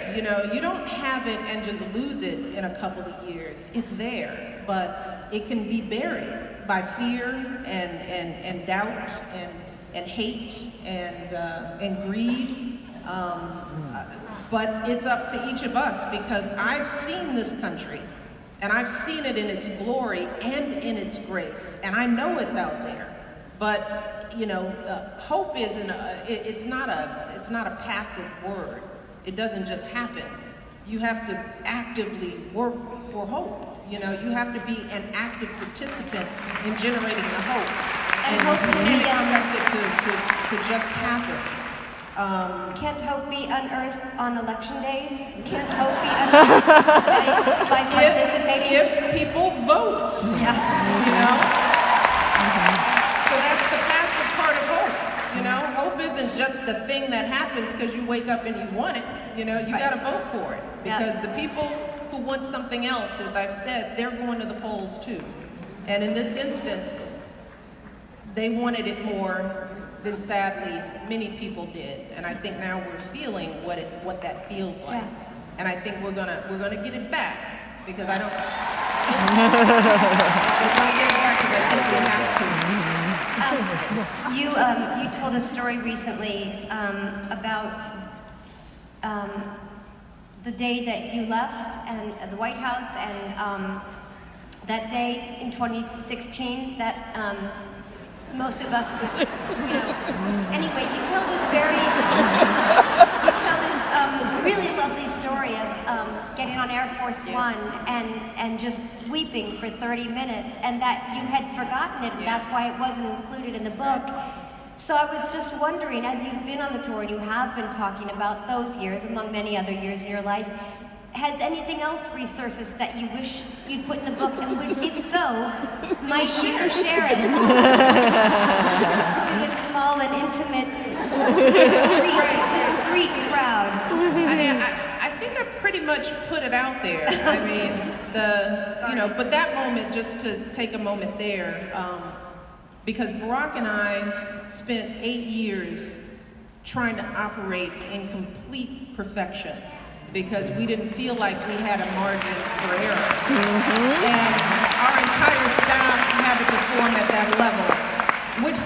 there. You know, you don't have it and just lose it in a couple of years. It's there, but it can be buried by fear and doubt and hate and greed. But it's up to each of us, because I've seen this country, and I've seen it in its glory and in its grace, and I know it's out there. But you know, hope isn't. It's not a passive word. It doesn't just happen. You have to actively work for hope. You know, you have to be an active participant in generating the hope, and hope you can't expect it to just happen. Can't hope be unearthed on election days? Can't hope be unearthed by participating? If people vote, you know? So that's the passive part of hope, you know? Hope isn't just the thing that happens because you wake up and you want it, you know? You gotta vote for it, because the people who want something else, as I've said, they're going to the polls too. And in this instance, they wanted it more than sadly many people did, and I think now we're feeling what that feels like, and I think we're gonna get it back, because I don't. We're gonna get it back because I think we have to. You told a story recently about the day that you left and the White House, and that day in 2016 that. Most of us would, you know. Anyway, you tell this really lovely story of getting on Air Force One and just weeping for 30 minutes, and that you had forgotten it, and that's why it wasn't included in the book. So I was just wondering, as you've been on the tour and you have been talking about those years, among many other years in your life, has anything else resurfaced that you wish you'd put in the book? And if so, might you share it to this small and intimate, discreet crowd? I think I pretty much put it out there. I mean, you know, but that moment, just to take a moment there, because Barack and I spent 8 years trying to operate in complete perfection, because we didn't feel like we had a margin for error. And our entire staff had to perform at that level, which,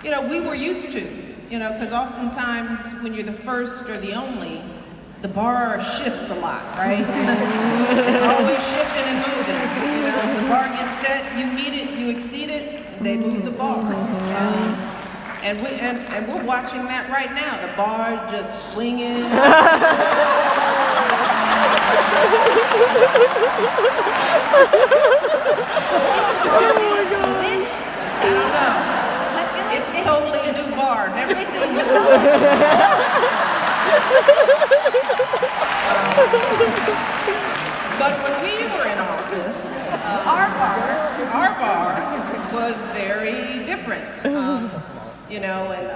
you know, we were used to, you know, because oftentimes when you're the first or the only, the bar shifts a lot, right? It's always shifting and moving. You know, the bar gets set, you meet it, you exceed it, they move the bar. And we're watching that right now. The bar just swinging. I don't know. It's a totally new bar. Never seen this but when we were in office, our bar was very different. You know, and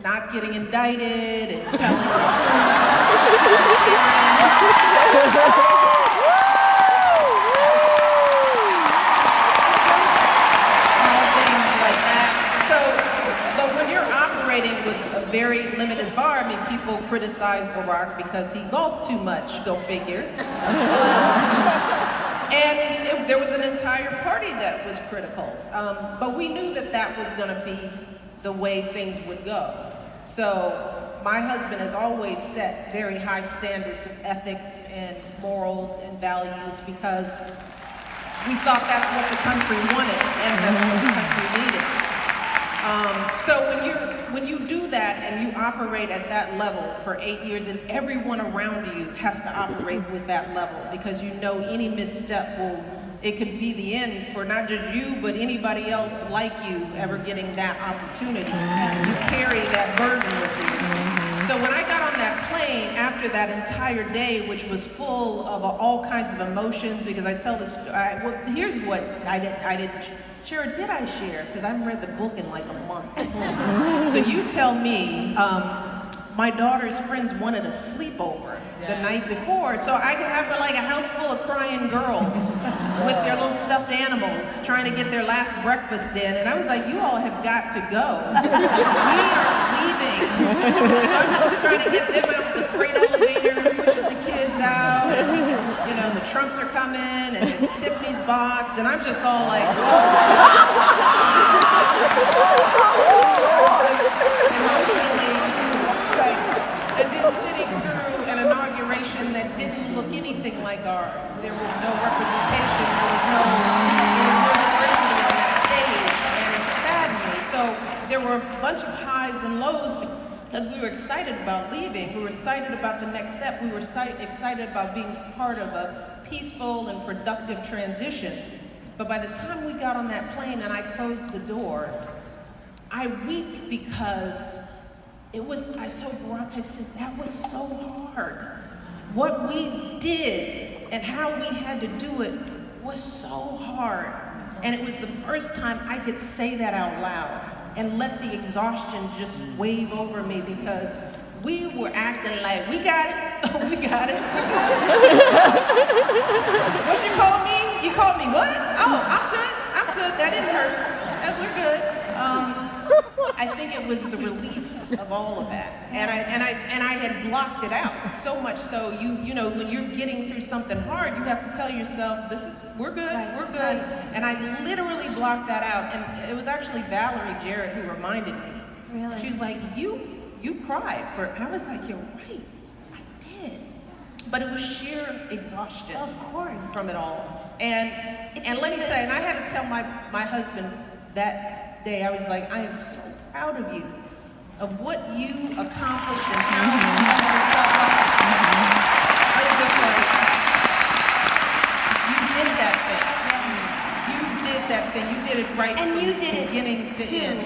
not getting indicted and telling the truth. Things like that. So, but when you're operating with a very limited bar, I mean, people criticize Barack because he golfed too much, go figure. And there was an entire party that was critical. But we knew that that was going to be the way things would go. So my husband has always set very high standards of ethics and morals and values, because we thought that's what the country wanted and that's what the country needed. So when you do that and you operate at that level for 8 years, and everyone around you has to operate with that level, because you know any misstep it could be the end for not just you, but anybody else like you ever getting that opportunity. You carry that burden with you. So when I got on that plane after that entire day, which was full of all kinds of emotions, because I tell this, well, here's what I didn't share. Did I share? Because I haven't read the book in like a month. So you tell me, my daughter's friends wanted a sleepover the night before, so I could have like a house full of crying girls with their little stuffed animals trying to get their last breakfast in, and I was like, you all have got to go. We are leaving So I'm trying to get them out the freight elevator, pushing the kids out. And, you know, the Trumps are coming, and it's Tiffany's box, and I'm just all like, emotionally. And then sitting through an inauguration that didn't look anything like ours. There was no representation, there was no diversity on that stage, and it saddened me. So there were a bunch of highs and lows because we were excited about leaving. We were excited about the next step. We were excited about being part of a peaceful and productive transition. But by the time we got on that plane and I closed the door, I wept because I told Barack, I said, that was so hard. What we did and how we had to do it was so hard. And it was the first time I could say that out loud and let the exhaustion just wave over me, because we were acting like, we got it, oh, we got it, we're good. What'd you call me? You called me what? Oh, I'm good, that didn't hurt, we're good. I think it was the release of all of that, and I had blocked it out so much so you know when you're getting through something hard, you have to tell yourself we're good, we're good, and I literally blocked that out. And it was actually Valerie Jarrett who reminded me. Really? She was like, you cried for, and I was like, you're right, I did, but it was sheer exhaustion. Of course. From it all, and let me tell you, and I had to tell my husband that day, I was like, I am so proud of you, of what you accomplished and how you held yourself up. I was just like, you did that thing. You did that thing. You did it right And from you did it beginning to too. end.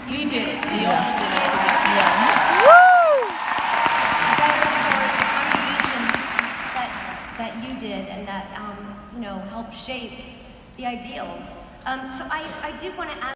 We did it. We all did it. That you did, and that helped shape the ideals. So I do want to ask.